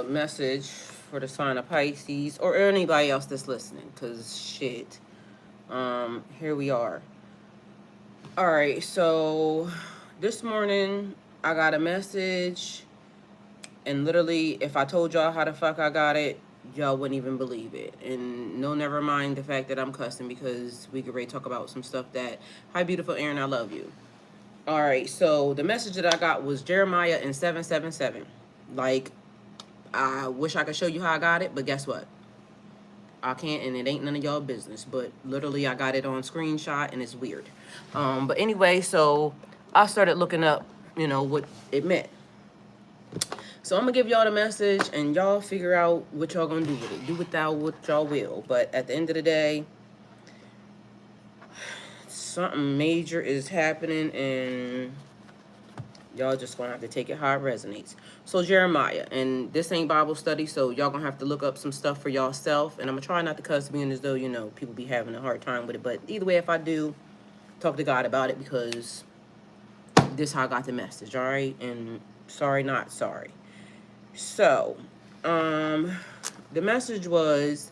message for the sign of Pisces or anybody else that's listening, because shit. Here we are. All right, so this morning I got a message, and literally, if I told y'all how the fuck I got it, y'all wouldn't even believe it. And no, never mind the fact that I'm cussing, because we could really talk about some stuff that, hi, beautiful Aaron, I love you. All right, so the message that I got was Jeremiah in 777. Like, I wish I could show you how I got it, but guess what? I can't, and it ain't none of y'all business. But literally, I got it on screenshot, and it's weird. But anyway, so I started looking up, what it meant. So I'm gonna give y'all the message, and y'all figure out what y'all gonna do with it. Do with that what y'all will. But at the end of the day, something major is happening, and y'all just gonna have to take it how it resonates. So Jeremiah, and this ain't Bible study, so y'all gonna have to look up some stuff for y'allself. And I'm gonna try not to cuss, being as though, people be having a hard time with it. But either way, if I do, talk to God about it, because this how I got the message, all right? And sorry, not sorry. So, the message was,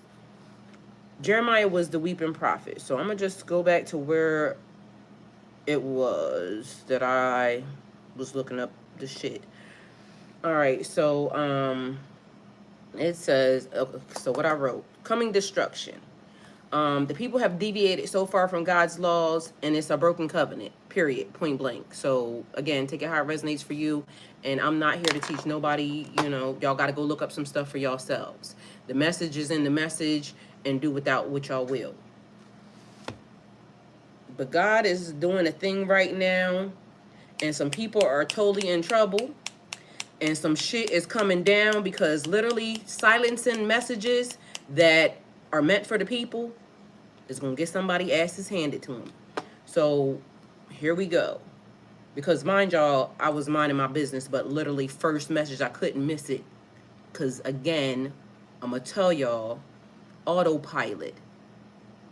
Jeremiah was the weeping prophet. So I'm gonna just go back to where it was that I was looking up the shit. All right, so it says, so what I wrote, coming destruction. The people have deviated so far from God's laws, and it's a broken covenant, period, point blank. So again, take it how it resonates for you. And I'm not here to teach nobody, y'all got to go look up some stuff for yourselves. The message is in the message, and do without what y'all will. But God is doing a thing right now, and some people are totally in trouble, and some shit is coming down, because literally silencing messages that are meant for the people is going to get somebody asses handed to them. So here we go. Because mind y'all, I was minding my business, but literally first message, I couldn't miss it. Because again, I'm going to tell y'all, autopilot.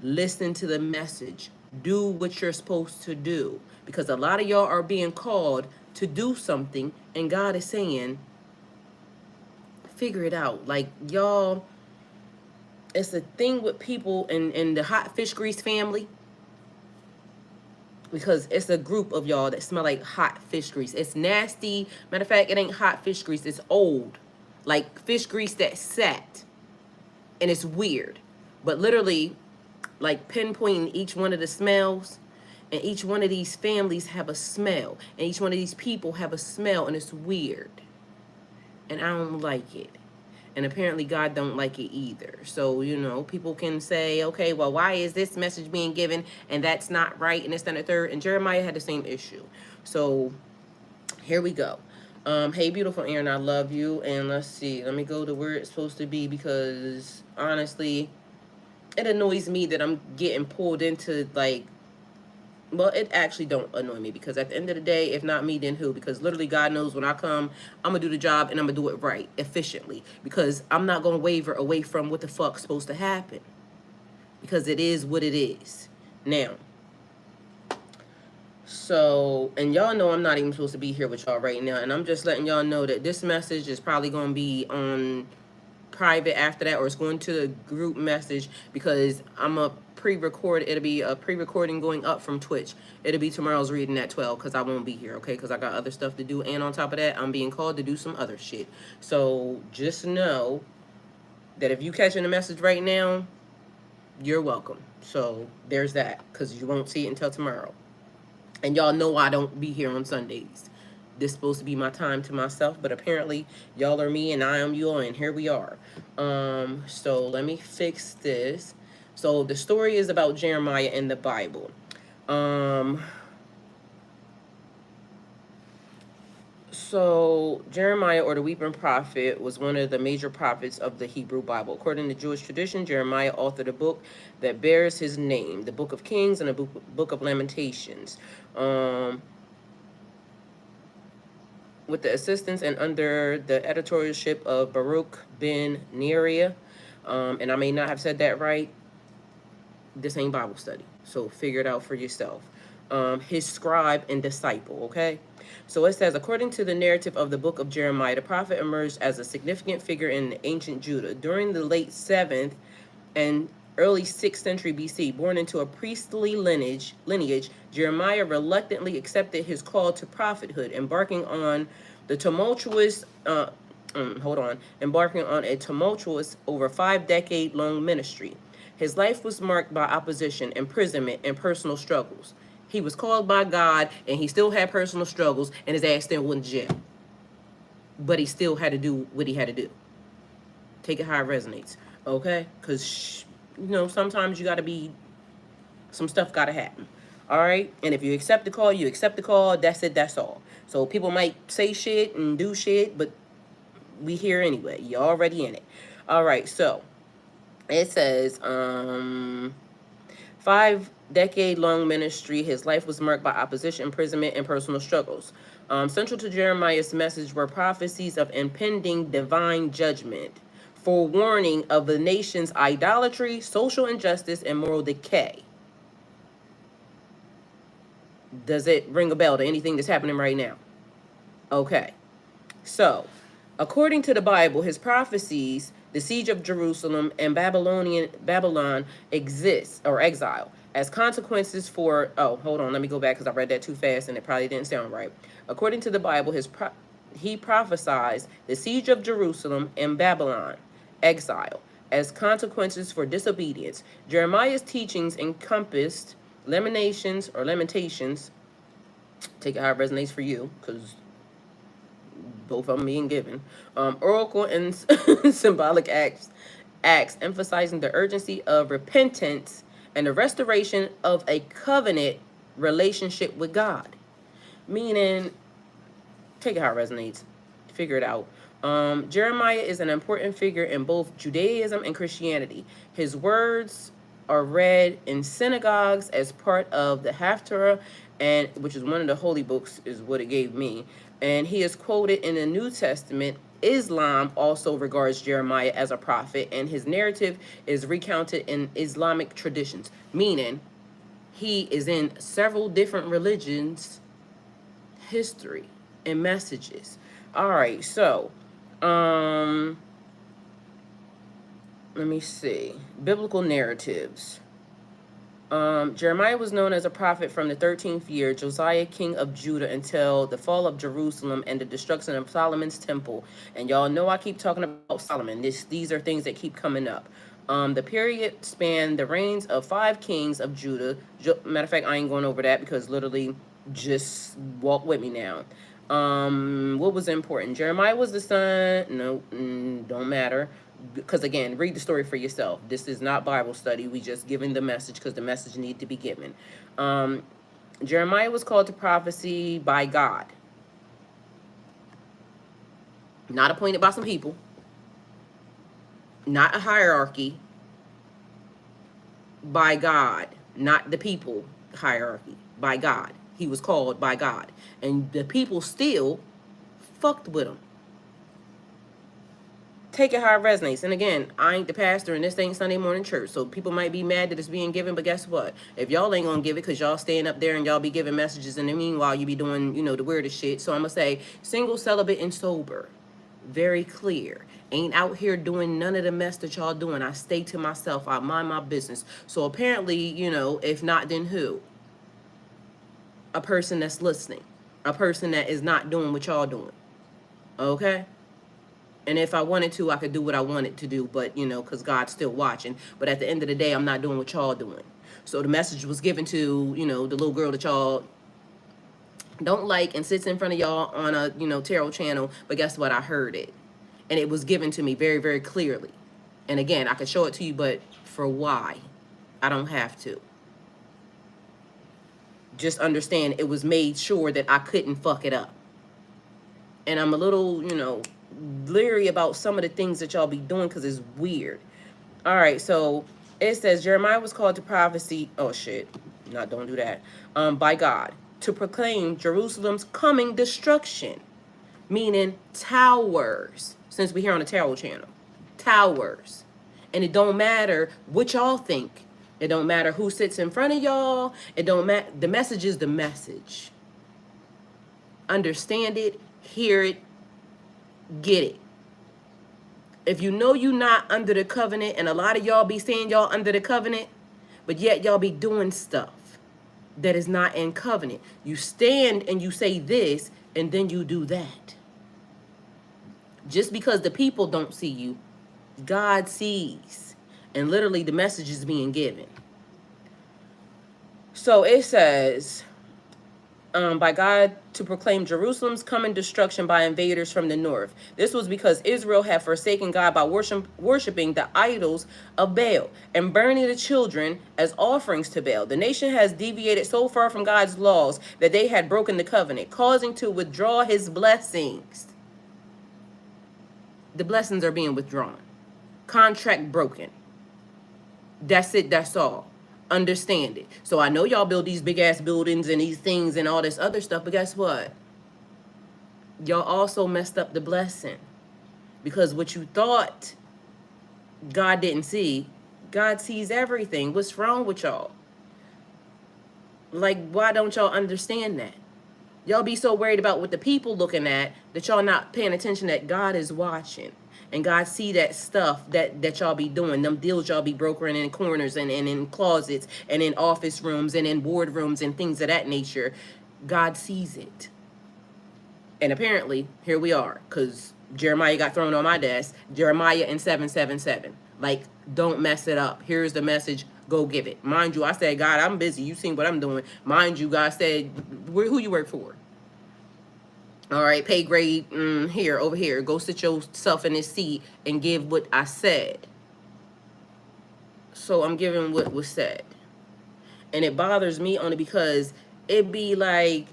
Listen to the message. Do what you're supposed to do. Because a lot of y'all are being called to do something, and God is saying, figure it out. Like, y'all, it's a thing with people in the hot fish grease family, because it's a group of y'all that smell like hot fish grease. It's nasty. Matter of fact, it ain't hot fish grease. It's old, like fish grease that sat, and it's weird. But literally, like pinpointing each one of the smells, and each one of these families have a smell, and each one of these people have a smell, and it's weird, and I don't like it. And apparently God don't like it either. So, people can say, okay, well, why is this message being given and that's not right, and this, and the third? And Jeremiah had the same issue. So here we go. Hey, beautiful Aaron, I love you. And let's see. Let me go to where it's supposed to be, because honestly, it annoys me that I'm getting pulled into, like, well, it actually don't annoy me, because at the end of the day, if not me, then who? Because literally God knows when I come, I'm going to do the job, and I'm going to do it right, efficiently, because I'm not going to waver away from what the fuck's supposed to happen, because it is what it is. Now, so, and y'all know I'm not even supposed to be here with y'all right now, and I'm just letting y'all know that this message is probably going to be on private after that, or it's going to the group message, because I'm a pre-record. It'll be a pre-recording going up from Twitch. It'll be tomorrow's reading at 12, because I won't be here, okay? Because I got other stuff to do, and on top of that, I'm being called to do some other shit. So just know that if you catching a message right now, you're welcome. So there's that, because you won't see it until tomorrow. And y'all know I don't be here on Sundays. This is supposed to be my time to myself, but apparently y'all are me and I am you, and here we are. So let me fix this. So the story is about Jeremiah in the Bible. So Jeremiah, or the weeping prophet, was one of the major prophets of the Hebrew Bible. According to Jewish tradition, Jeremiah authored a book that bears his name, the Book of Kings and the Book of Lamentations. With the assistance and under the editorship of Baruch ben Neriah. And I may not have said that right. This ain't Bible study, so figure it out for yourself. his scribe and disciple, okay? So it says, according to the narrative of the book of Jeremiah, the prophet emerged as a significant figure in ancient Judah. During the late 7th and early 6th century BC, born into a priestly lineage, Jeremiah reluctantly accepted his call to prophethood, embarking on a tumultuous over 5-decade long ministry. His life was marked by opposition, imprisonment, and personal struggles. He was called by God, and he still had personal struggles, and his ass still went to jail. But he still had to do what he had to do. Take it how it resonates, okay? Because, sometimes you got to be, some stuff got to happen, all right? And if you accept the call, you accept the call. That's it, that's all. So people might say shit and do shit, but we here anyway. You're already in it. All right, so it says, 5-decade-long ministry. His life was marked by opposition, imprisonment, and personal struggles. Central to Jeremiah's message were prophecies of impending divine judgment, forewarning of the nation's idolatry, social injustice, and moral decay. Does it ring a bell to anything that's happening right now? Okay. So, according to the Bible, his prophecies, the siege of Jerusalem and Babylon exists, or exile, as consequences for, hold on, let me go back because I read that too fast and it probably didn't sound right. According to the Bible, he prophesies the siege of Jerusalem and Babylon, exile, as consequences for disobedience. Jeremiah's teachings encompassed lamentations, take it how it resonates for you, because both of them being given, oracle and symbolic acts emphasizing the urgency of repentance and the restoration of a covenant relationship with God. Meaning, take it how it resonates, figure it out. Jeremiah is an important figure in both Judaism and Christianity. His words are read in synagogues as part of the Haftarah, and which is one of the holy books, is what it gave me. And he is quoted in the New Testament. Islam also regards Jeremiah as a prophet, and his narrative is recounted in Islamic traditions, meaning he is in several different religions' history and messages. All right, so let me see. Biblical narratives. Jeremiah was known as a prophet from the 13th year, Josiah, king of Judah, until the fall of Jerusalem and the destruction of Solomon's temple. And y'all know I keep talking about Solomon. These are things that keep coming up. The period spanned the reigns of 5 kings of Judah. Matter of fact, I ain't going over that because literally just walk with me now. What was important? Jeremiah was the son. No, don't matter. Because again, read the story for yourself. This is not Bible study. We just giving the message because the message need to be given. Jeremiah was called to prophecy by God. Not appointed by some people. Not a hierarchy. By God. Not the people hierarchy. By God. He was called by God. And the people still fucked with him. Take it how it resonates. And again, I ain't the pastor and this ain't Sunday morning church. So people might be mad that it's being given, but guess what? If y'all ain't gonna give it because y'all staying up there and y'all be giving messages, and then meanwhile you be doing, the weirdest shit. So I'm gonna say single, celibate, and sober. Very clear. Ain't out here doing none of the mess that y'all doing. I stay to myself. I mind my business. So apparently, if not, then who? A person that's listening. A person that is not doing what y'all doing. Okay? And if I wanted to, I could do what I wanted to do, but, because God's still watching. But at the end of the day, I'm not doing what y'all doing. So the message was given to, the little girl that y'all don't like and sits in front of y'all on a, tarot channel. But guess what? I heard it. And it was given to me very, very clearly. And again, I could show it to you, but for why? I don't have to. Just understand it was made sure that I couldn't fuck it up. And I'm a little, leery about some of the things that y'all be doing because it's weird. All right, so it says Jeremiah was called to prophecy. Oh shit, don't do that. By God to proclaim Jerusalem's coming destruction, meaning towers. Since we here on the Tarot channel, towers, and it don't matter what y'all think. It don't matter who sits in front of y'all. It don't matter. The message is the message. Understand it, hear it, get it. If you know you're not under the covenant, and a lot of y'all be saying y'all under the covenant, but yet y'all be doing stuff that is not in covenant. You stand and you say this, and then you do that. Just because the people don't see you, God sees. And literally the message is being given. So it says, by God to proclaim Jerusalem's coming destruction by invaders from the north. This was because Israel had forsaken God by worshiping the idols of Baal and burning the children as offerings to Baal. The nation has deviated so far from God's laws that they had broken the covenant, causing to withdraw his blessings. The blessings are being withdrawn. Contract broken. That's it, that's all. Understand it. So I know y'all build these big ass buildings and these things and all this other stuff, but guess what? Y'all also messed up the blessing. Because what you thought God didn't see, God sees everything. What's wrong with y'all? Like, why don't y'all understand that? Y'all be so worried about what the people looking at that y'all not paying attention that God is watching. And God see that stuff that y'all be doing, them deals y'all be brokering in corners and in closets and in office rooms and in boardrooms and things of that nature. God sees it. And apparently, here we are, because Jeremiah got thrown on my desk. Jeremiah in 7:7:7. Like, don't mess it up. Here's the message. Go give it. Mind you, I said, God, I'm busy. You seen what I'm doing. Mind you, God said, who you work for? All right, pay grade here, over here. Go sit yourself in this seat and give what I said. So I'm giving what was said. And it bothers me only because it be like,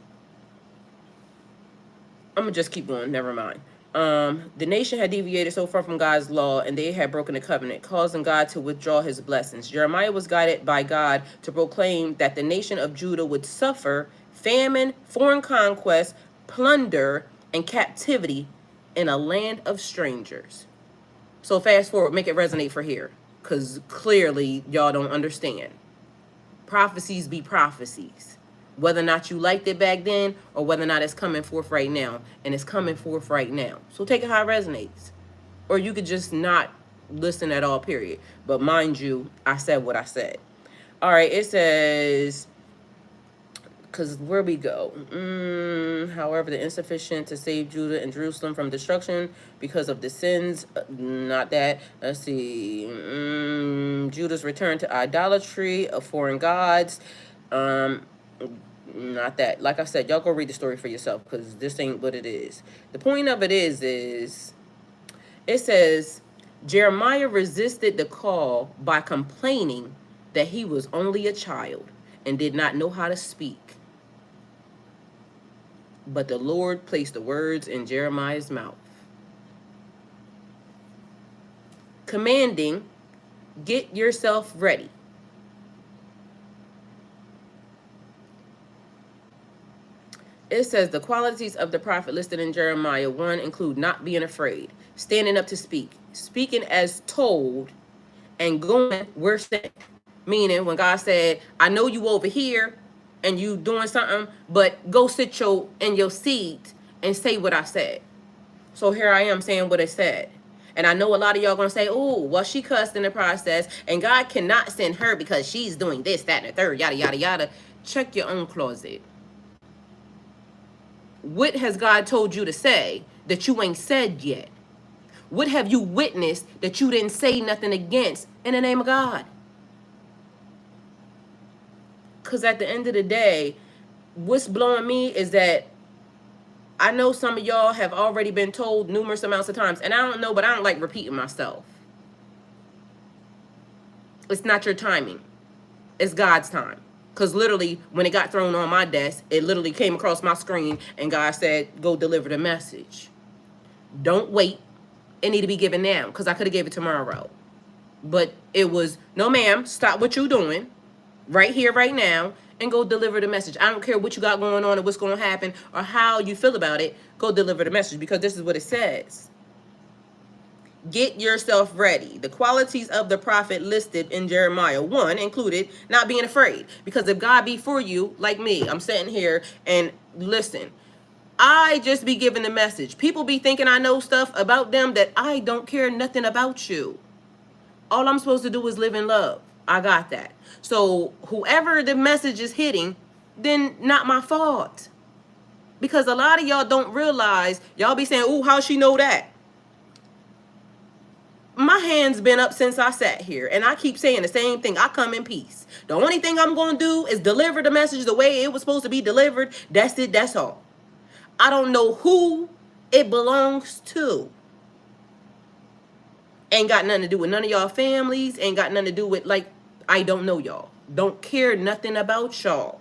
I'm going to just keep going. Never mind. The nation had deviated so far from God's law, and they had broken the covenant, causing God to withdraw his blessings. Jeremiah was guided by God to proclaim that the nation of Judah would suffer famine, foreign conquest, plunder, and captivity in a land of strangers. So fast forward, make it resonate for here, because clearly y'all don't understand. Prophecies be prophecies. Whether or not you liked it back then, or whether or not it's coming forth right now. And it's coming forth right now. So take it how it resonates. Or you could just not listen at all, period. But mind you, I said what I said. All right, it says, because where we go? However, the insufficient to save Judah and Jerusalem from destruction because of the sins. Not that. Let's see. Judah's return to idolatry of foreign gods. Not that. Like I said, y'all go read the story for yourself, because this ain't what it is. The point of it is it says Jeremiah resisted the call by complaining that he was only a child and did not know how to speak. But the Lord placed the words in Jeremiah's mouth, commanding, get yourself ready. It says the qualities of the prophet listed in Jeremiah 1 include not being afraid, standing up to speak, speaking as told, and going where sent. Meaning when God said, I know you over here and you doing something, but go sit in your seat and say what I said. So here I am saying what it said. And I know a lot of y'all gonna say, oh, well, she cussed in the process, and God cannot send her because she's doing this, that, and the third, yada, yada, yada. Check your own closet. What has God told you to say that you ain't said yet? What have you witnessed that you didn't say nothing against in the name of God? Because at the end of the day, what's blowing me is that I know some of y'all have already been told numerous amounts of times, and I don't know, but I don't like repeating myself. It's not your timing. It's God's time. Because literally, when it got thrown on my desk, it literally came across my screen, and God said, go deliver the message. Don't wait. It need to be given now, because I could have gave it tomorrow. But it was, no ma'am, stop what you're doing right here, right now, and go deliver the message. I don't care what you got going on or what's going to happen or how you feel about it. Go deliver the message, because this is what it says. Get yourself ready. The qualities of the prophet listed in Jeremiah 1 included not being afraid. Because if God be for you, like me, I'm sitting here and listen, I just be giving the message. People be thinking I know stuff about them that I don't care nothing about you. All I'm supposed to do is live in love. I got that. So whoever the message is hitting, then not my fault. Because a lot of y'all don't realize, y'all be saying, "Ooh, how she know that?" My hand's been up since I sat here, and I keep saying the same thing. I come in peace. The only thing I'm going to do is deliver the message the way it was supposed to be delivered. That's it. That's all. I don't know who it belongs to. Ain't got nothing to do with none of y'all families. Ain't got nothing to do with, like, I don't know y'all. Don't care nothing about y'all.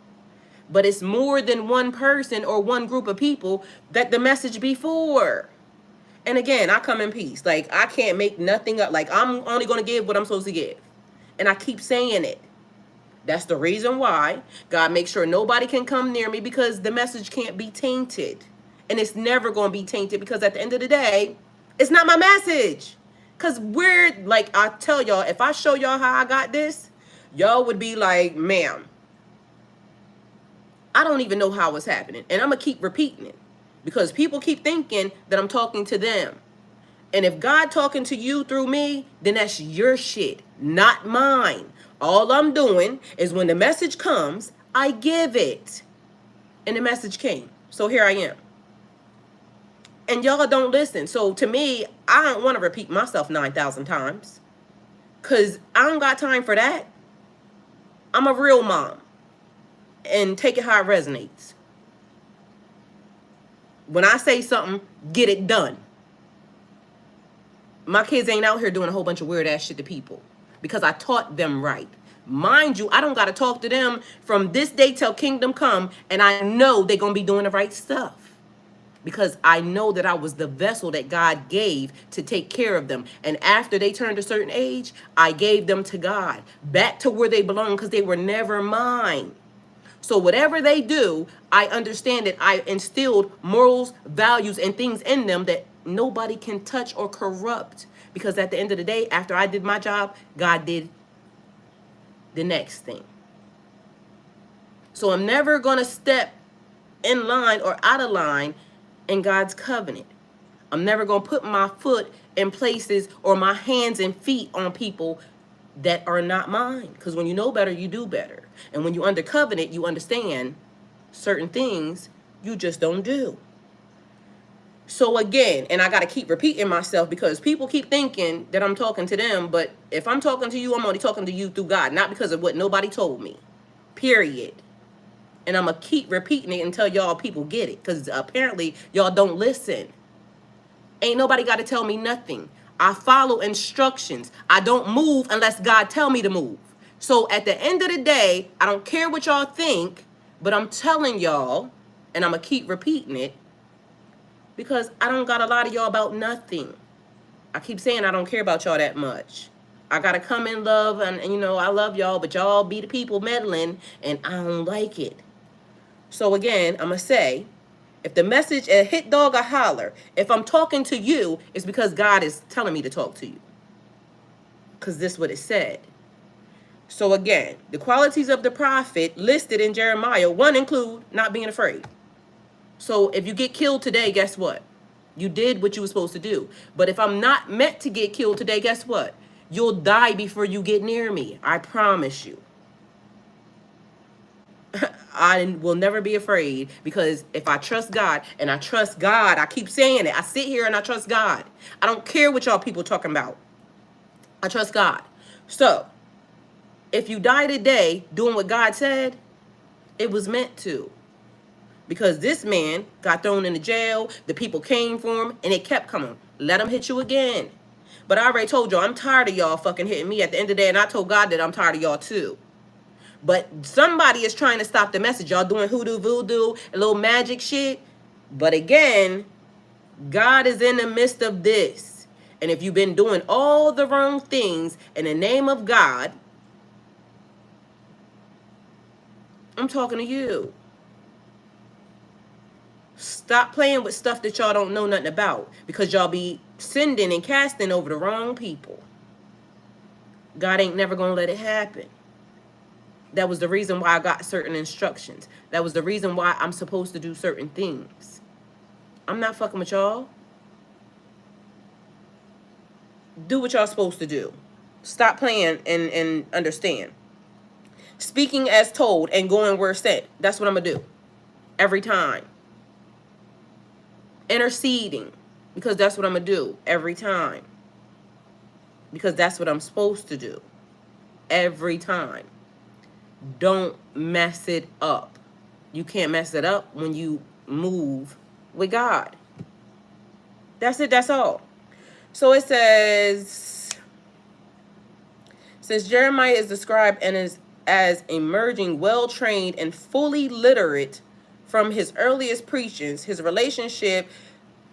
But it's more than one person or one group of people that the message be for. And again, I come in peace. Like, I can't make nothing up. Like, I'm only going to give what I'm supposed to give. And I keep saying it. That's the reason why God makes sure nobody can come near me, because the message can't be tainted. And it's never going to be tainted, because at the end of the day, it's not my message. Because we're, like, I tell y'all, if I show y'all how I got this, y'all would be like, ma'am, I don't even know how it's happening. And I'm going to keep repeating it. Because people keep thinking that I'm talking to them. And if God talking to you through me, then that's your shit, not mine. All I'm doing is when the message comes, I give it. And the message came. So here I am. And y'all don't listen. So to me, I don't want to repeat myself 9,000 times. Because I don't got time for that. I'm a real mom. And take it how it resonates. When I say something, get it done. My kids ain't out here doing a whole bunch of weird ass shit to people, because I taught them right. Mind you, I don't got to talk to them from this day till kingdom come, and I know they're going to be doing the right stuff, because I know that I was the vessel that God gave to take care of them. And after they turned a certain age, I gave them to God, back to where they belong, because they were never mine. So whatever they do, I understand that I instilled morals, values, and things in them that nobody can touch or corrupt. Because at the end of the day, after I did my job, God did the next thing. So I'm never going to step in line or out of line in God's covenant. I'm never going to put my foot in places or my hands and feet on people that are not mine. Because when you know better, you do better. And when you under covenant, you understand certain things you just don't do. So again, and I got to keep repeating myself, because people keep thinking that I'm talking to them. But if I'm talking to you, I'm only talking to you through God, not because of what nobody told me. Period. And I'm going to keep repeating it until y'all people get it. Because apparently y'all don't listen. Ain't nobody got to tell me nothing. I follow instructions. I don't move unless God tell me to move. So at the end of the day, I don't care what y'all think, but I'm telling y'all, and I'm going to keep repeating it, because I don't got a lot of y'all about nothing. I keep saying I don't care about y'all that much. I got to come in love, and you know, I love y'all, but y'all be the people meddling, and I don't like it. So again, I'm going to say, if the message, a hit dog, a holler, if I'm talking to you, it's because God is telling me to talk to you. Because this is what it said. So again, the qualities of the prophet listed in Jeremiah 1 include not being afraid. So if you get killed today, guess what? You did what you were supposed to do. But if I'm not meant to get killed today, guess what? You'll die before you get near me. I promise you. I will never be afraid, because if I trust God, and I trust God, I keep saying it. I sit here and I trust God. I don't care what y'all people talking about. I trust God. So if you die today doing what God said, it was meant to. Because this man got thrown into jail. The people came for him, and it kept coming. Let him hit you again. But I already told y'all, I'm tired of y'all fucking hitting me at the end of the day. And I told God that I'm tired of y'all too. But somebody is trying to stop the message. Y'all doing hoodoo, voodoo, a little magic shit. But again, God is in the midst of this. And if you've been doing all the wrong things in the name of God, I'm talking to you. Stop playing with stuff that y'all don't know nothing about, because y'all be sending and casting over the wrong people. God ain't never gonna let it happen. That was the reason why I got certain instructions. That was the reason why I'm supposed to do certain things. I'm not fucking with y'all. Do what y'all supposed to do. Stop playing and understand. Speaking as told and going where sent. That's what I'm gonna do. Every time. Interceding. Because that's what I'm gonna do. Every time. Because that's what I'm supposed to do. Every time. Don't mess it up. You can't mess it up when you move with God. That's it. That's all. So it says, since Jeremiah is described and is as emerging well-trained and fully literate from his earliest preachings, his relationship,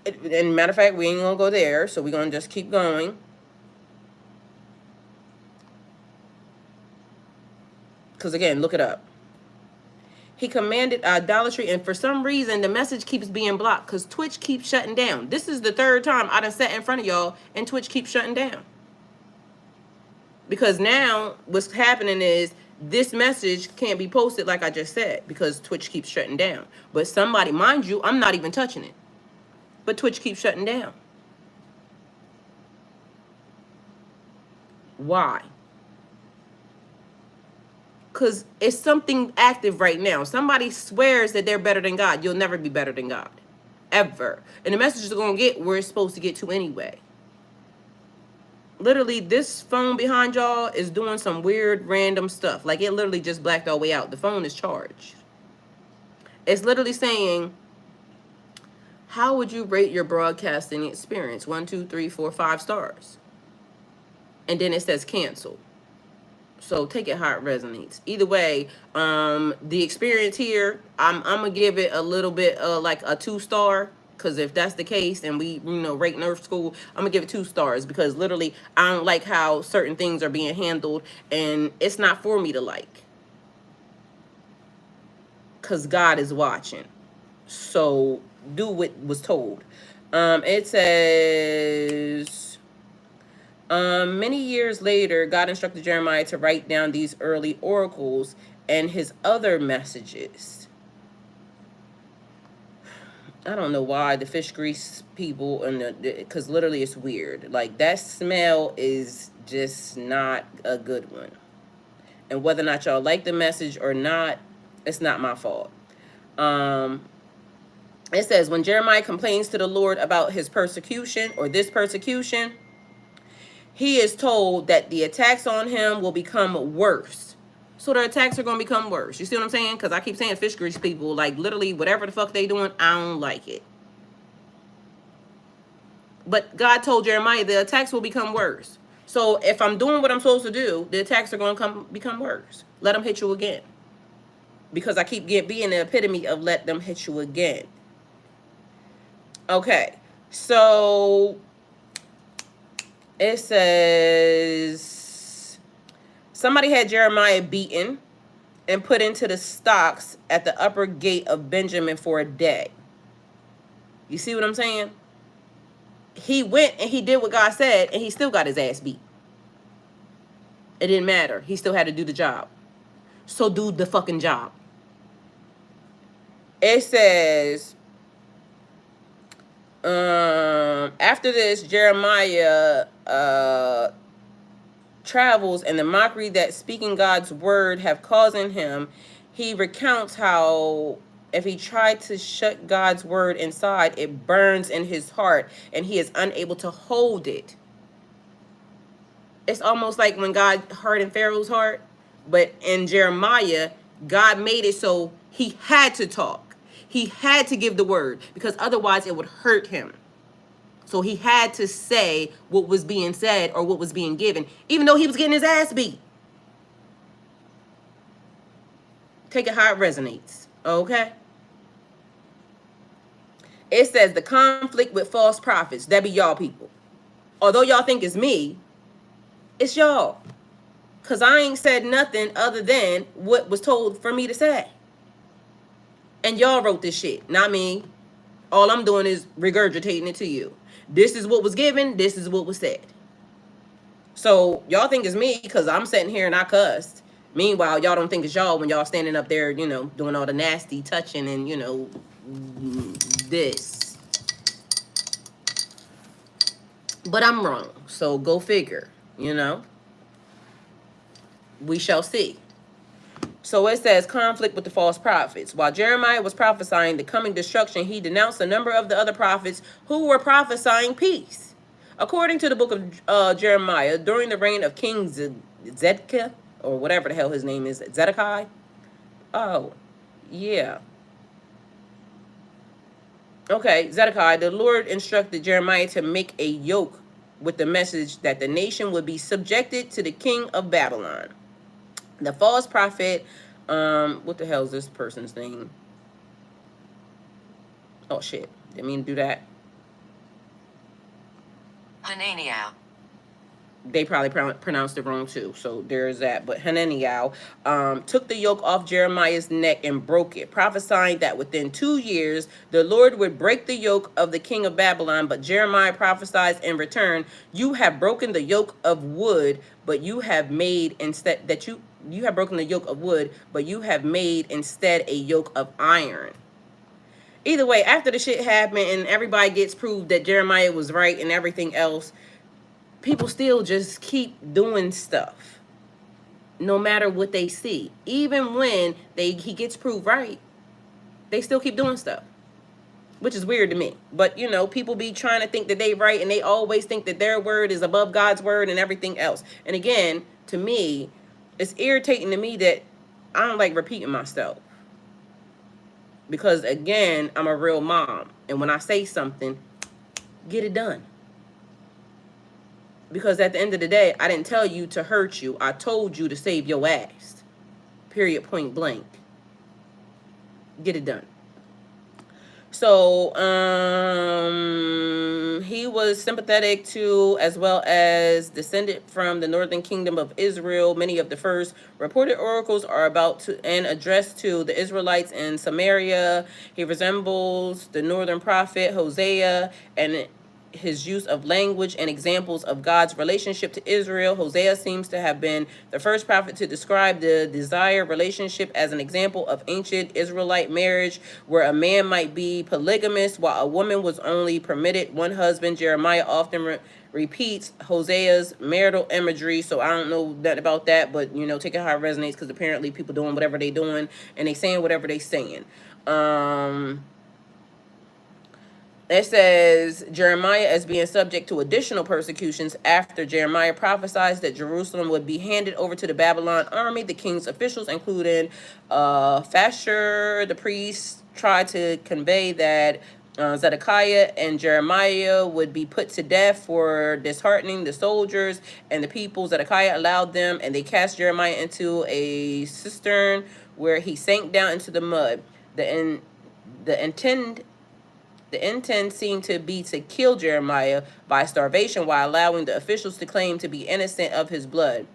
and matter of fact, we ain't gonna go there, so we're gonna just keep going. Because again, look it up. He commanded idolatry, and for some reason, the message keeps being blocked because Twitch keeps shutting down. This is the third time I done sat in front of y'all, and Twitch keeps shutting down. Because now, what's happening is, this message can't be posted like I just said, because Twitch keeps shutting down. But somebody, mind you, I'm not even touching it. But Twitch keeps shutting down. Why? Because it's something active right now. Somebody swears that they're better than God. You'll never be better than God. Ever. And the message is going to get where it's supposed to get to anyway. Literally, this phone behind y'all is doing some weird, random stuff. Like, it literally just blacked all the way out. The phone is charged. It's literally saying, how would you rate your broadcasting experience? 1, 2, 3, 4, 5 stars. And then it says cancel. So take it how it resonates. Either way, the experience here, I'm gonna give it a little bit like a 2-star. Because if that's the case, and we rate Nerf school, I'm gonna give it 2 stars, because literally I don't like how certain things are being handled, and it's not for me to like. Because God is watching. So do what was told. It says, many years later, God instructed Jeremiah to write down these early oracles and his other messages. I don't know why the fish grease people, and because literally it's weird. Like, that smell is just not a good one. And whether or not y'all like the message or not, it's not my fault. It says, when Jeremiah complains to the Lord about his persecution, or this persecution, he is told that the attacks on him will become worse. So the attacks are going to become worse. You see what I'm saying? Because I keep saying fish grease people, like, literally whatever the fuck they doing, I don't like it. But God told Jeremiah the attacks will become worse. So if I'm doing what I'm supposed to do, the attacks are going to become worse. Let them hit you again. Because I keep being the epitome of let them hit you again. Okay. So it says, somebody had Jeremiah beaten and put into the stocks at the upper gate of Benjamin for a day. You see what I'm saying? He went and he did what God said, and he still got his ass beat. It didn't matter. He still had to do the job. So do the fucking job. It says, after this, Jeremiah travels, and the mockery that speaking God's word have caused in him, he recounts how if he tried to shut God's word inside, it burns in his heart, and he is unable to hold it. It's almost like when God hardened Pharaoh's heart, but in Jeremiah, God made it so he had to talk. He had to give the word, because otherwise it would hurt him. So he had to say what was being said or what was being given, even though he was getting his ass beat. Take it how it resonates, okay? It says the conflict with false prophets. That be y'all people. Although y'all think it's me, it's y'all. Because I ain't said nothing other than what was told for me to say. And y'all wrote this shit, not me. All I'm doing is regurgitating it to you. This is what was given. This is what was said. So y'all think it's me because I'm sitting here and I cussed. Meanwhile, y'all don't think it's y'all when y'all standing up there, you know, doing all the nasty touching and, you know, this. But I'm wrong. So go figure, you know. We shall see. So it says conflict with the false prophets. While Jeremiah was prophesying the coming destruction, he denounced a number of the other prophets who were prophesying peace. According to the book of Jeremiah, during the reign of King Zedekiah, or whatever the hell his name is, Zedekiah. Oh, yeah. Okay, Zedekiah, the Lord instructed Jeremiah to make a yoke with the message that the nation would be subjected to the king of Babylon. The false prophet, what the hell is this person's name? Oh shit, didn't mean to do that. Hananiah. They probably pronounced it wrong too, so there's that. But Hananiah took the yoke off Jeremiah's neck and broke it, prophesying that within 2 years the Lord would break the yoke of the king of Babylon. But Jeremiah prophesied in return, "You have broken the yoke of wood, but you have made instead that you have broken the yoke of wood, but you have made instead a yoke of iron." Either way, after the shit happened and everybody gets proved that Jeremiah was right and everything else, people still just keep doing stuff no matter what they see. Even when he gets proved right, they still keep doing stuff, which is weird to me. But you know, people be trying to think that they right and they always think that their word is above God's word and everything else. And again, to me, it's irritating to me that I don't like repeating myself, because again, I'm a real mom, and when I say something, get it done. Because at the end of the day, I didn't tell you to hurt you. I told you to save your ass. Period, point blank. Get it done. So, he was sympathetic to, as well as descended from the northern kingdom of Israel. Many of the first reported oracles are about to and addressed to the Israelites in Samaria. He resembles the northern prophet Hosea and his use of language and examples of God's relationship to Israel. Hosea seems to have been the first prophet to describe the desired relationship as an example of ancient Israelite marriage, where a man might be polygamous while a woman was only permitted one husband. Jeremiah often repeats Hosea's marital imagery, so I don't know that about that, but you know, take it how it resonates, because apparently people doing whatever they doing and they saying whatever they saying. It says Jeremiah as being subject to additional persecutions after Jeremiah prophesies that Jerusalem would be handed over to the Babylon army. The king's officials, including Fasher, the priest, tried to convey that Zedekiah and Jeremiah would be put to death for disheartening the soldiers and the people. Zedekiah allowed them, and they cast Jeremiah into a cistern where he sank down into the mud. The intent seemed to be to kill Jeremiah by starvation while allowing the officials to claim to be innocent of his blood.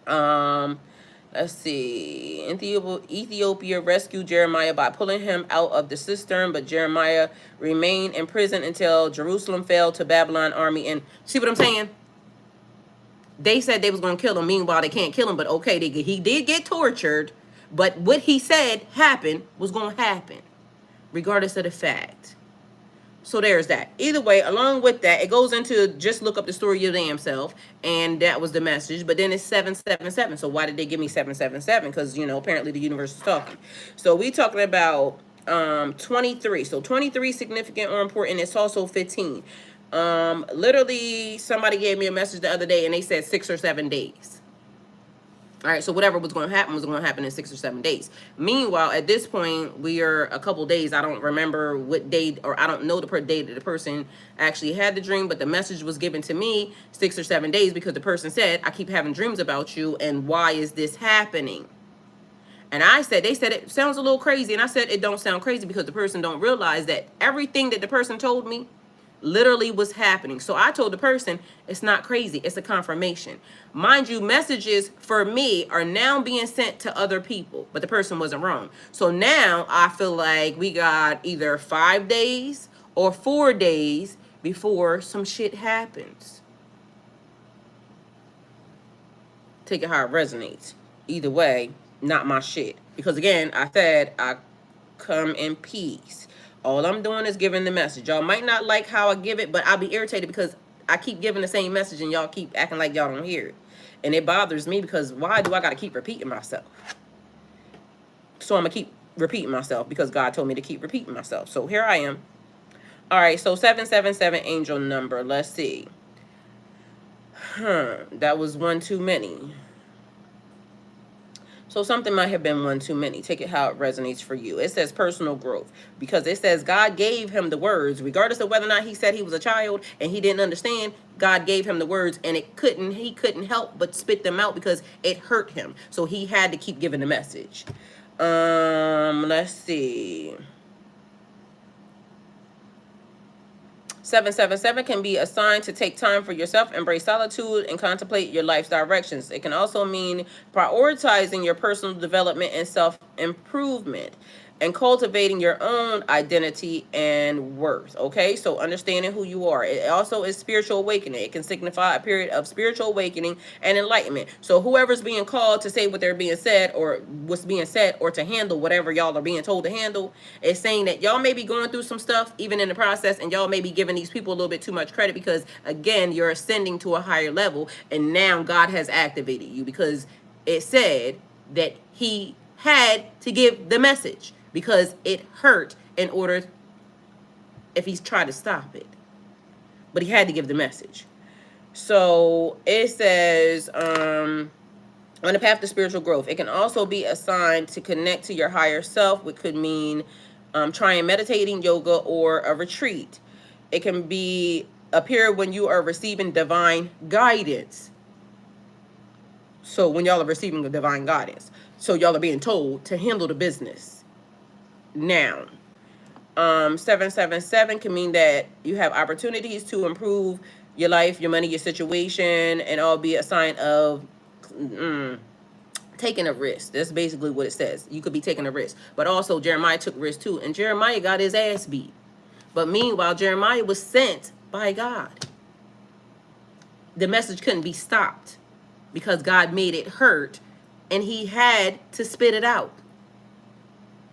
Let's see. Ethiopia rescued Jeremiah by pulling him out of the cistern, but Jeremiah remained in prison until Jerusalem fell to Babylon army. And see what I'm saying? They said they was going to kill him. Meanwhile, they can't kill him, but okay, he did get tortured. But what he said happened was going to happen, regardless of the fact. So there's that. Either way, along with that, it goes into just look up the story your damn self, and that was the message. But then it's 777. So why did they give me 777? Because, you know, apparently the universe is talking. So we talking about 23. So 23 significant or important. It's also 15. Literally, somebody gave me a message the other day, and they said 6 or 7 days. All right, so whatever was going to happen was going to happen in 6 or 7 days. Meanwhile, at this point, we are a couple days. I don't remember what date, or I don't know the date that the person actually had the dream, but the message was given to me 6 or 7 days, because the person said, I keep having dreams about you, and why is this happening? And I said, they said it sounds a little crazy, and I said it don't sound crazy because the person don't realize that everything that the person told me literally was happening. So I told the person, it's not crazy, it's a confirmation. Mind you, messages for me are now being sent to other people, but the person wasn't wrong. So now I feel like we got either 5 days or 4 days before some shit happens. Take it how it resonates. Either way, not my shit. Because again, I said I come in peace. All I'm doing is giving the message. Y'all might not like how I give it, but I'll be irritated because I keep giving the same message and y'all keep acting like y'all don't hear it. And it bothers me because why do I got to keep repeating myself? So I'm going to keep repeating myself because God told me to keep repeating myself. So here I am. All right, so 777 angel number. Let's see. That was one too many. So something might have been one too many. Take it how it resonates for you. It says personal growth because it says God gave him the words, regardless of whether or not he said he was a child and he didn't understand. God gave him the words, and he couldn't help but spit them out because it hurt him. So he had to keep giving the message. Let's see. 777 can be a sign to take time for yourself, embrace solitude, and contemplate your life's directions. It can also mean prioritizing your personal development and self-improvement and cultivating your own identity and worth. Okay, so understanding who you are. It also is spiritual awakening. It can signify a period of spiritual awakening and enlightenment. So whoever's being called to say what they're being said or what's being said or to handle whatever y'all are being told to handle is saying that y'all may be going through some stuff even in the process, and y'all may be giving these people a little bit too much credit because again, you're ascending to a higher level and now God has activated you because it said that he had to give the message because it hurt in order if he's tried to stop it. But he had to give the message. So it says, on the path to spiritual growth, it can also be a sign to connect to your higher self, which could mean trying meditating, yoga, or a retreat. It can be a period when you are receiving divine guidance. So when y'all are receiving the divine guidance, so y'all are being told to handle the business. Now, 777 can mean that you have opportunities to improve your life, your money, your situation, and all be a sign of taking a risk. That's basically what it says. You could be taking a risk. But also Jeremiah took risk too. And Jeremiah got his ass beat. But meanwhile, Jeremiah was sent by God. The message couldn't be stopped because God made it hurt and he had to spit it out.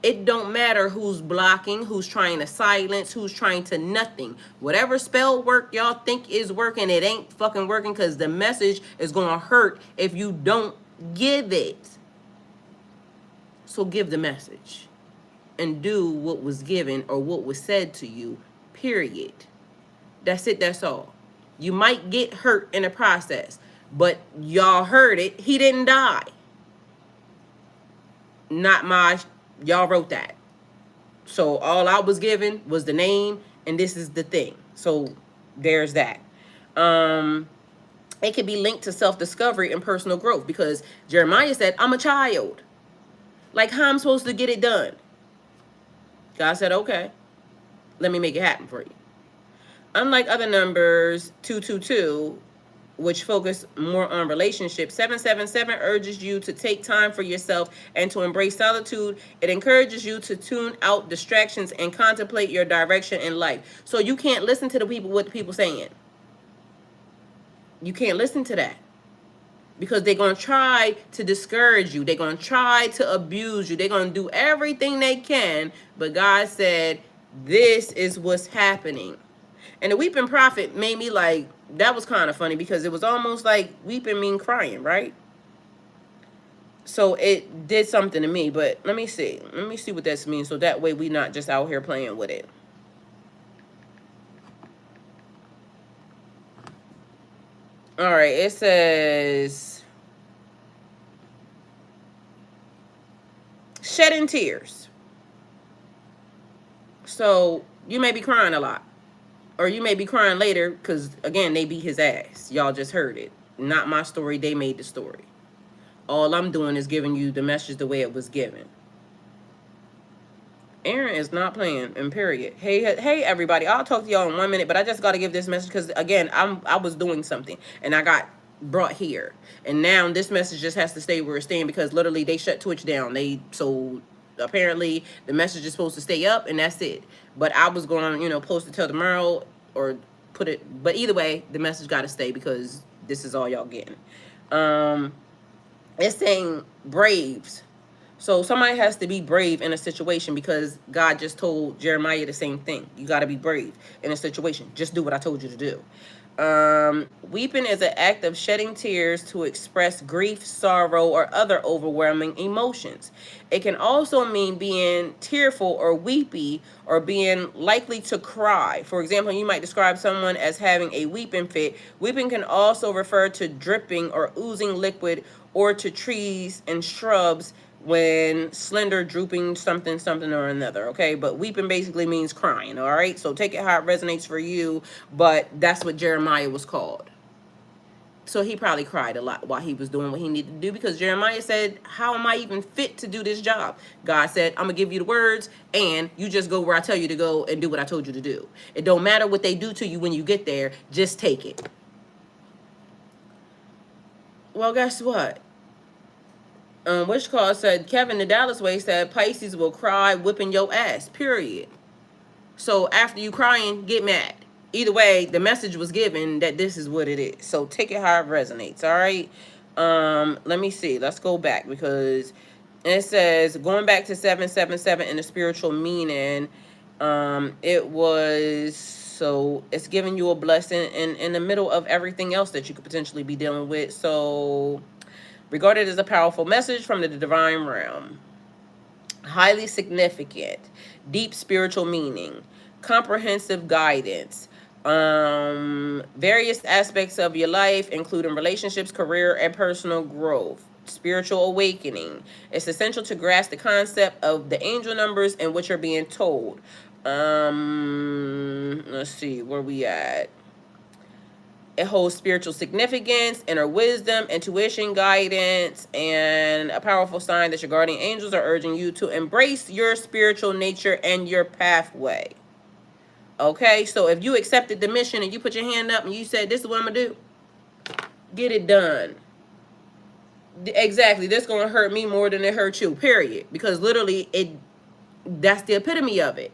It don't matter who's blocking, who's trying to silence, who's trying to nothing. Whatever spell work y'all think is working, it ain't fucking working because the message is going to hurt if you don't give it. So give the message and do what was given or what was said to you, period. That's it, that's all. You might get hurt in the process, but y'all heard it. He didn't die. Not my... Y'all wrote that. So all I was given was the name, and this is the thing. So there's that. It can be linked to self-discovery and personal growth because Jeremiah said, I'm a child. Like, how I'm supposed to get it done? God said, okay, let me make it happen for you. Unlike other numbers, 222, which focus more on relationships, 777 urges you to take time for yourself and to embrace solitude. It encourages you to tune out distractions and contemplate your direction in life. So you can't listen to what the people saying. You can't listen to that because they're going to try to discourage you. They're going to try to abuse you. They're going to do everything they can. But God said, this is what's happening. And the weeping prophet made me like, that was kind of funny because it was almost like weeping mean crying, right? So it did something to me, but let me see. Let me see what this means so that way we not just out here playing with it. All right, it says shedding tears. So you may be crying a lot. Or you may be crying later because, again, they beat his ass. Y'all just heard it. Not my story. They made the story. All I'm doing is giving you the message the way it was given. Aaron is not playing, and period. Hey, everybody. I'll talk to y'all in 1 minute, but I just got to give this message because, again, I was doing something, and I got brought here. And now this message just has to stay where it's staying because literally they shut Twitch down. So apparently the message is supposed to stay up, and that's it. But I was going to, post it till tomorrow or put it. But either way, the message got to stay because this is all y'all getting. It's saying braves. So somebody has to be brave in a situation because God just told Jeremiah the same thing. You got to be brave in a situation. Just do what I told you to do. Weeping is an act of shedding tears to express grief, sorrow, or other overwhelming emotions. It can also mean being tearful or weepy or being likely to cry. For example, you might describe someone as having a weeping fit. Weeping can also refer to dripping or oozing liquid or to trees and shrubs when slender, drooping, something or another, okay? But weeping basically means crying, all right? So take it how it resonates for you, but that's what Jeremiah was called. So he probably cried a lot while he was doing what he needed to do because Jeremiah said, how am I even fit to do this job? God said, I'm going to give you the words and you just go where I tell you to go and do what I told you to do. It don't matter what they do to you when you get there. Just take it. Well, guess what? Which call said, Kevin the Dallas Way said, Pisces will cry whipping your ass, period. So after you crying, get mad. Either way, the message was given that this is what it is. So take it how it resonates, all right? Let me see. Let's go back because it says, going back to 777 in the spiritual meaning, it was, so it's giving you a blessing in the middle of everything else that you could potentially be dealing with. So regarded as a powerful message from the divine realm. Highly significant, deep spiritual meaning, comprehensive guidance, various aspects of your life, including relationships, career, and personal growth. Spiritual awakening. It's essential to grasp the concept of the angel numbers and what you're being told. Let's see, where we at? It holds spiritual significance, inner wisdom, intuition, guidance, and a powerful sign that your guardian angels are urging you to embrace your spiritual nature and your pathway. Okay, so if you accepted the mission and you put your hand up and you said, this is what I'm going to do, get it done. Exactly. This is going to hurt me more than it hurt you, period. Because literally, that's the epitome of it.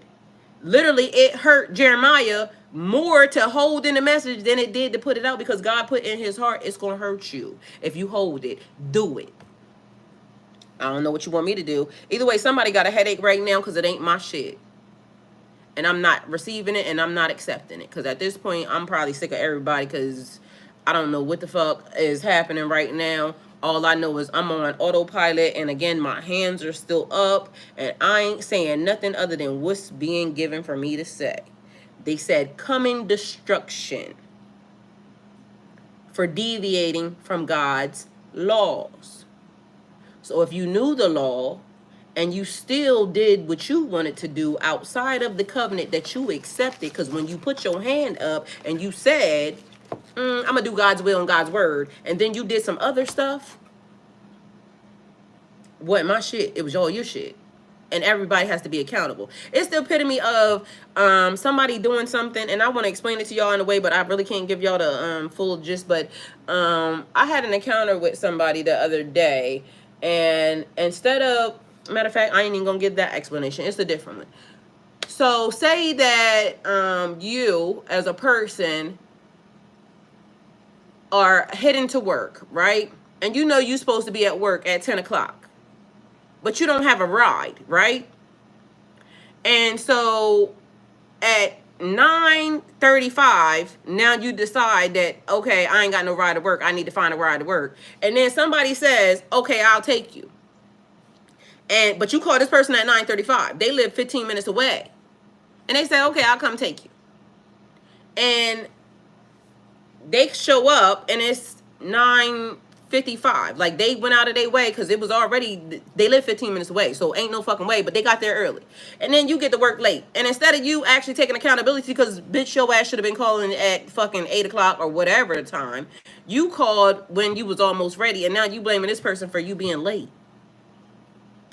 Literally, it hurt Jeremiah more to hold in the message than it did to put it out because God put in his heart, it's going to hurt you. If you hold it, do it. I don't know what you want me to do. Either way, somebody got a headache right now because it ain't my shit. And I'm not receiving it and I'm not accepting it. Because at this point, I'm probably sick of everybody because I don't know what the fuck is happening right now. All I know is I'm on autopilot, and again, my hands are still up, and I ain't saying nothing other than what's being given for me to say. They said coming destruction for deviating from God's laws. So if you knew the law and you still did what you wanted to do outside of the covenant that you accepted, because when you put your hand up and you said, I'm going to do God's will and God's word, and then you did some other stuff, wasn't my shit. It was all your shit. And everybody has to be accountable. It's the epitome of somebody doing something, and I want to explain it to y'all in a way, but I really can't give y'all the full gist. But I had an encounter with somebody the other day, and instead of, matter of fact, I ain't even going to give that explanation. It's a different one. So say that you, as a person, are heading to work, right? And you know you're supposed to be at work at 10 o'clock. But you don't have a ride, right? And so at 9:35, now you decide that, okay, I ain't got no ride to work. I need to find a ride to work. And then somebody says, okay, I'll take you. But you call this person at 9:35. They live 15 minutes away. And they say, okay, I'll come take you. And they show up and it's 9:55. Like, they went out of their way because it was already, they live 15 minutes away, so ain't no fucking way, but they got there early. And then you get to work late, and instead of you actually taking accountability, because bitch, your ass should have been calling at fucking 8 o'clock or whatever the time, you called when you was almost ready, and now you blaming this person for you being late.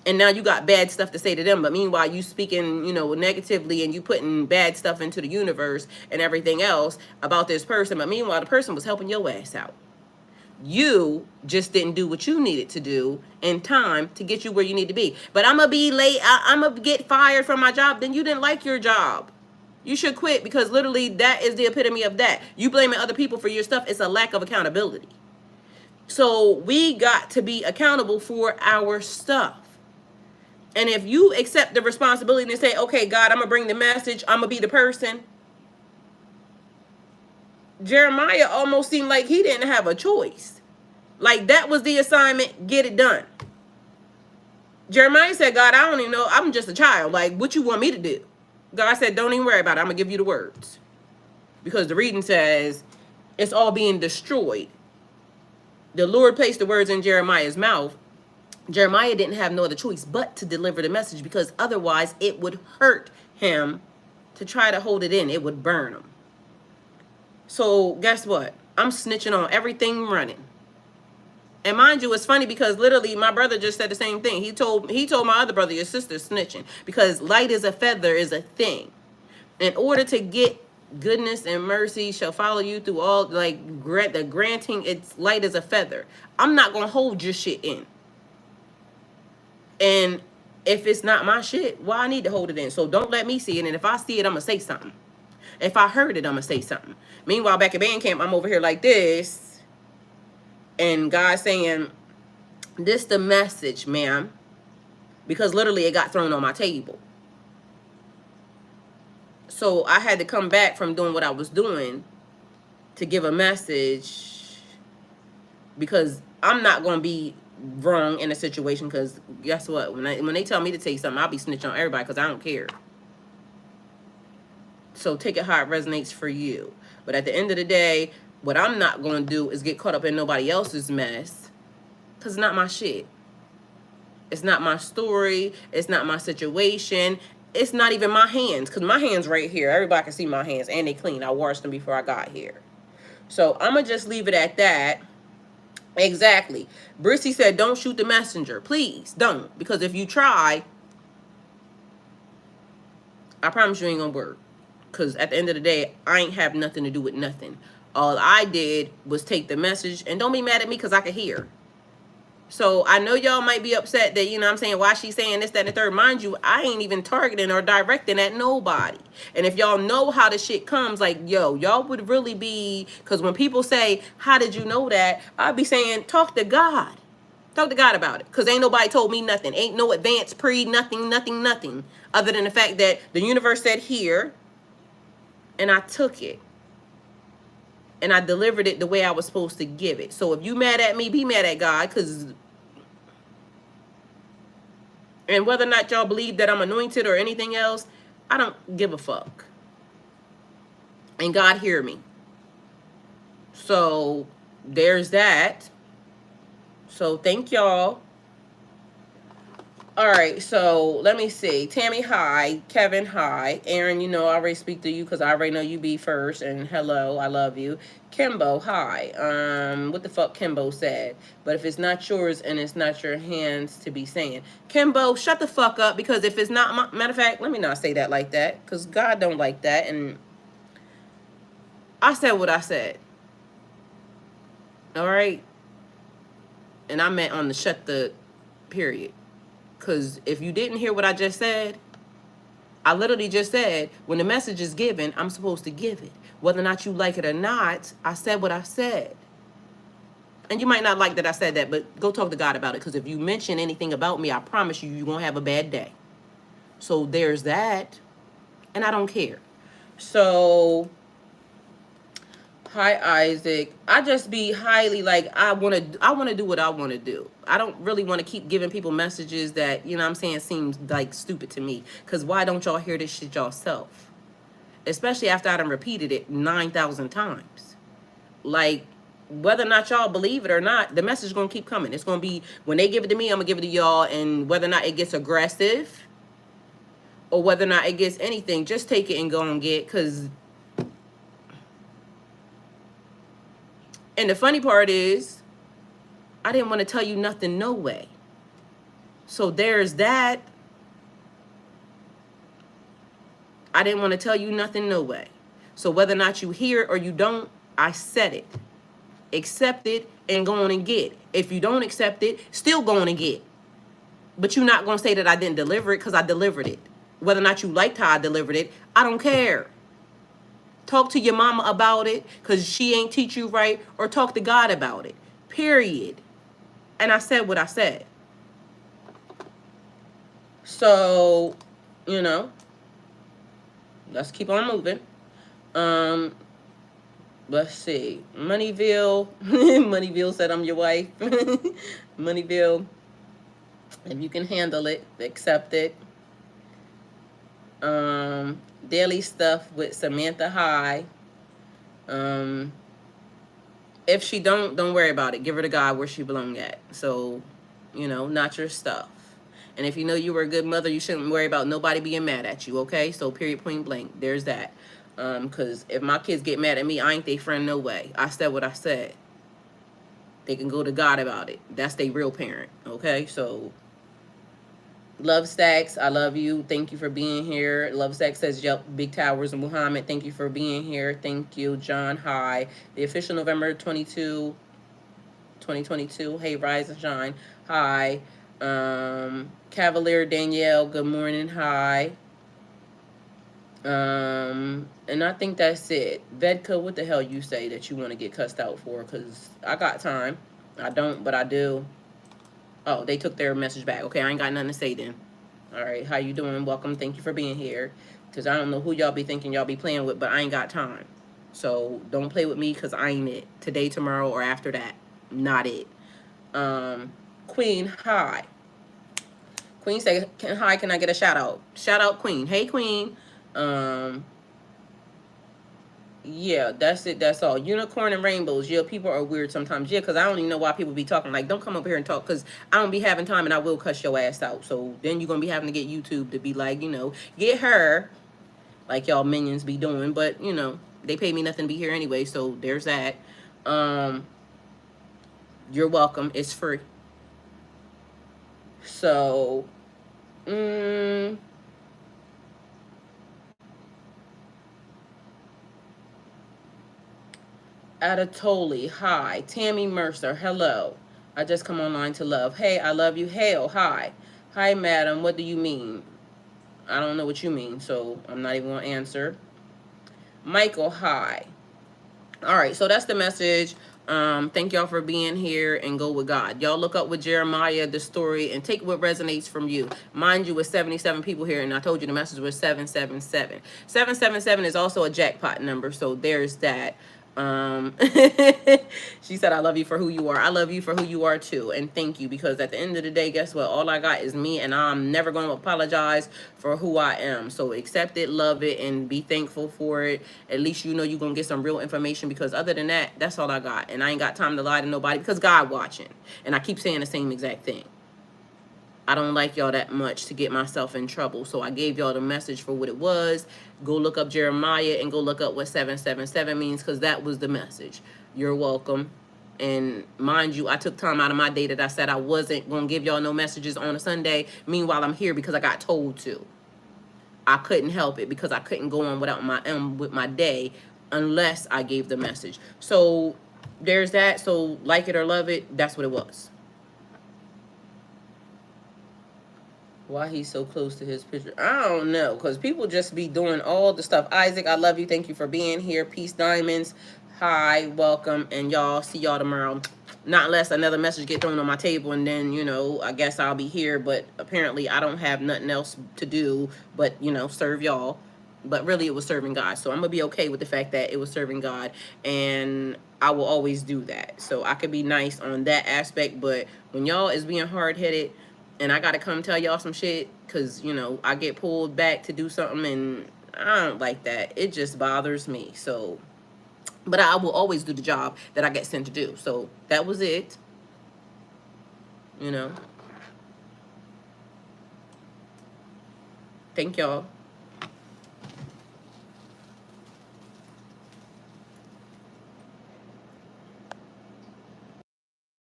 And now you got bad stuff to say to them, but meanwhile you speaking, you know, negatively, and you putting bad stuff into the universe and everything else about this person, but meanwhile the person was helping your ass out. You just didn't do what you needed to do in time to get you where you need to be. But I'm gonna be late, I'm gonna get fired from my job. Then you didn't like your job. You should quit, because literally that is the epitome of that. You blaming other people for your stuff. It's a lack of accountability. So we got to be accountable for our stuff. And if you accept the responsibility and say, okay, God, I'm gonna bring the message, I'm gonna be the person. Jeremiah almost seemed like he didn't have a choice. Like that was the assignment, get it done. Jeremiah said, God, I don't even know, I'm just a child. Like, what you want me to do? God said, don't even worry about it, I'm gonna give you the words. Because the reading says, it's all being destroyed. The Lord placed the words in Jeremiah's mouth. Jeremiah didn't have no other choice but to deliver the message, because otherwise it would hurt him to try to hold it in. It would burn him. So guess what? I'm snitching on everything running. And mind you, it's funny because literally my brother just said the same thing. He told my other brother, your sister's snitching, because light as a feather is a thing. In order to get goodness and mercy shall follow you through all, like the granting, it's light as a feather. I'm not gonna hold your shit in. And if it's not my shit, well, I need to hold it in. So don't let me see it. And if I see it, I'm gonna say something. If I heard it, I'm gonna say something. Meanwhile, back at band camp, I'm over here like this, and God saying, this the message, ma'am, because literally it got thrown on my table. So I had to come back from doing what I was doing to give a message, because I'm not gonna be wrong in a situation. Because guess what, when they tell me to tell you something, I'll be snitching on everybody, because I don't care. So take it how it resonates for you. But at the end of the day, what I'm not going to do is get caught up in nobody else's mess, because it's not my shit. It's not my story. It's not my situation. It's not even my hands, because my hands right here. Everybody can see my hands, and they clean. I washed them before I got here. So I'm going to just leave it at that. Exactly. Brissy said, don't shoot the messenger. Please don't. Because if you try, I promise you ain't going to work. Because at the end of the day, I ain't have nothing to do with nothing. All I did was take the message, and don't be mad at me because I could hear. So I know y'all might be upset that, you know what I'm saying, why she's saying this, that, and the third. Mind you, I ain't even targeting or directing at nobody. And if y'all know how the shit comes, like, yo, y'all would really be, because when people say, how did you know that? I'd be saying, talk to God. Talk to God about it. Because ain't nobody told me nothing. Ain't no advance nothing. Other than the fact that the universe said here, and I took it. And I delivered it the way I was supposed to give it. So if you mad at me, be mad at God. And whether or not y'all believe that I'm anointed or anything else, I don't give a fuck. And God hear me. So there's that. So thank y'all. All right, so let me see. Tammy, hi. Kevin, hi. Aaron, you know I already speak to you because I already know you be first. And hello, I love you. Kimbo, hi. What the fuck Kimbo said. But if it's not yours and it's not your hands to be saying. Kimbo, shut the fuck up, because if it's not my... Matter of fact, let me not say that like that, because God don't like that. And I said what I said. All right? And I meant on the shut the period. Because if you didn't hear what I just said, I literally just said, when the message is given, I'm supposed to give it. Whether or not you like it or not, I said what I said. And you might not like that I said that, but go talk to God about it. Because if you mention anything about me, I promise you, you're going to have a bad day. So there's that. And I don't care. So... Hi, Isaac. I just be highly like, I want to do what I want to do. I don't really want to keep giving people messages that, you know what I'm saying, seems like stupid to me. Because why don't y'all hear this shit yourself? Especially after I done repeated it 9,000 times. Like, whether or not y'all believe it or not, the message is going to keep coming. It's going to be, when they give it to me, I'm going to give it to y'all. And whether or not it gets aggressive or whether or not it gets anything, just take it and go and get, because... And the funny part is, I didn't want to tell you nothing no way. So there's that. I didn't want to tell you nothing, no way. So whether or not you hear it or you don't, I said it. Accept it and go on and get. If you don't accept it, still go on and get. But you're not going to say that I didn't deliver it, because I delivered it. Whether or not you liked how I delivered it, I don't care. Talk to your mama about it because she ain't teach you right, or talk to God about it. Period. And I said what I said. So, you know, let's keep on moving. Let's see. Moneyville. Moneyville said I'm your wife. Moneyville, if you can handle it, accept it. Daily stuff with Samantha High. If she don't worry about it. Give her to God where she belong at. So, you know, not your stuff. And if you know you were a good mother, you shouldn't worry about nobody being mad at you, okay? So, period, point blank. There's that. Because if my kids get mad at me, I ain't their friend, no way. I said what I said. They can go to God about it. That's their real parent, okay? So, Love Stacks, I love you. Thank you for being here. Love Stacks says, yep, Big Towers and Muhammad. Thank you for being here. Thank you, John. Hi. The official November 22, 2022. Hey, Rise and Shine. Hi. Cavalier Danielle, good morning. Hi. And I think that's it. Vedka, what the hell you say that you want to get cussed out for? Because I got time. I don't, but I do. Oh, they took their message back. Okay, I ain't got nothing to say then. All right, how you doing? Welcome. Thank you for being here. Because I don't know who y'all be thinking y'all be playing with, but I ain't got time. So don't play with me because I ain't it. Today, tomorrow, or after that. Not it. Queen, hi. Queen say, hi, can I get a shout out? Shout out Queen. Hey, Queen. Yeah, that's it. That's all. Unicorn and rainbows. Yeah, people are weird sometimes. Yeah, because I don't even know why people be talking. Like, don't come up here and talk, because I don't be having time, and I will cuss your ass out. So then you're going to be having to get YouTube to be like, you know, get her, like y'all minions be doing. But, you know, they pay me nothing to be here anyway, so there's that. You're welcome. It's free. So, Adatoli, hi. Tammy Mercer, hello. I just come online to love. Hey, I love you. Hail, hi. Hi, madam. What do you mean? I don't know what you mean, so I'm not even going to answer. Michael, hi. All right, so that's the message. Thank y'all for being here, and go with God. Y'all look up with Jeremiah, the story, and take what resonates from you. Mind you, with 77 people here, and I told you the message was 777. 777 is also a jackpot number, so there's that. She said, I love you for who you are. I love you for who you are too. And thank you, because at the end of the day, guess what? All I got is me, and I'm never going to apologize for who I am. So accept it, love it, and be thankful for it. At least you know you're going to get some real information, because other than that, that's all I got. And I ain't got time to lie to nobody, because God watching. And I keep saying the same exact thing. I don't like y'all that much to get myself in trouble. So I gave y'all the message for what it was. Go look up Jeremiah and go look up what 777 means, because that was the message. You're welcome. And mind you, I took time out of my day that I said I wasn't going to give y'all no messages on a Sunday. Meanwhile, I'm here because I got told to. I couldn't help it, because I couldn't go on without with my day unless I gave the message. So there's that. So like it or love it, that's what it was. Why he's so close to his picture, I don't know, because people just be doing all the stuff. Isaac, I love you. Thank you for being here. Peace Diamonds, hi, welcome. And y'all, see y'all tomorrow. Not unless another message get thrown on my table, and then, you know, I guess I'll be here. But apparently I don't have nothing else to do but, you know, serve y'all. But really it was serving God. So I'm going to be okay with the fact that it was serving God. And I will always do that. So I could be nice on that aspect. But when y'all is being hard-headed, and I got to come tell y'all some shit, because, you know, I get pulled back to do something, and I don't like that. It just bothers me. So, but I will always do the job that I get sent to do. So that was it. You know. Thank y'all.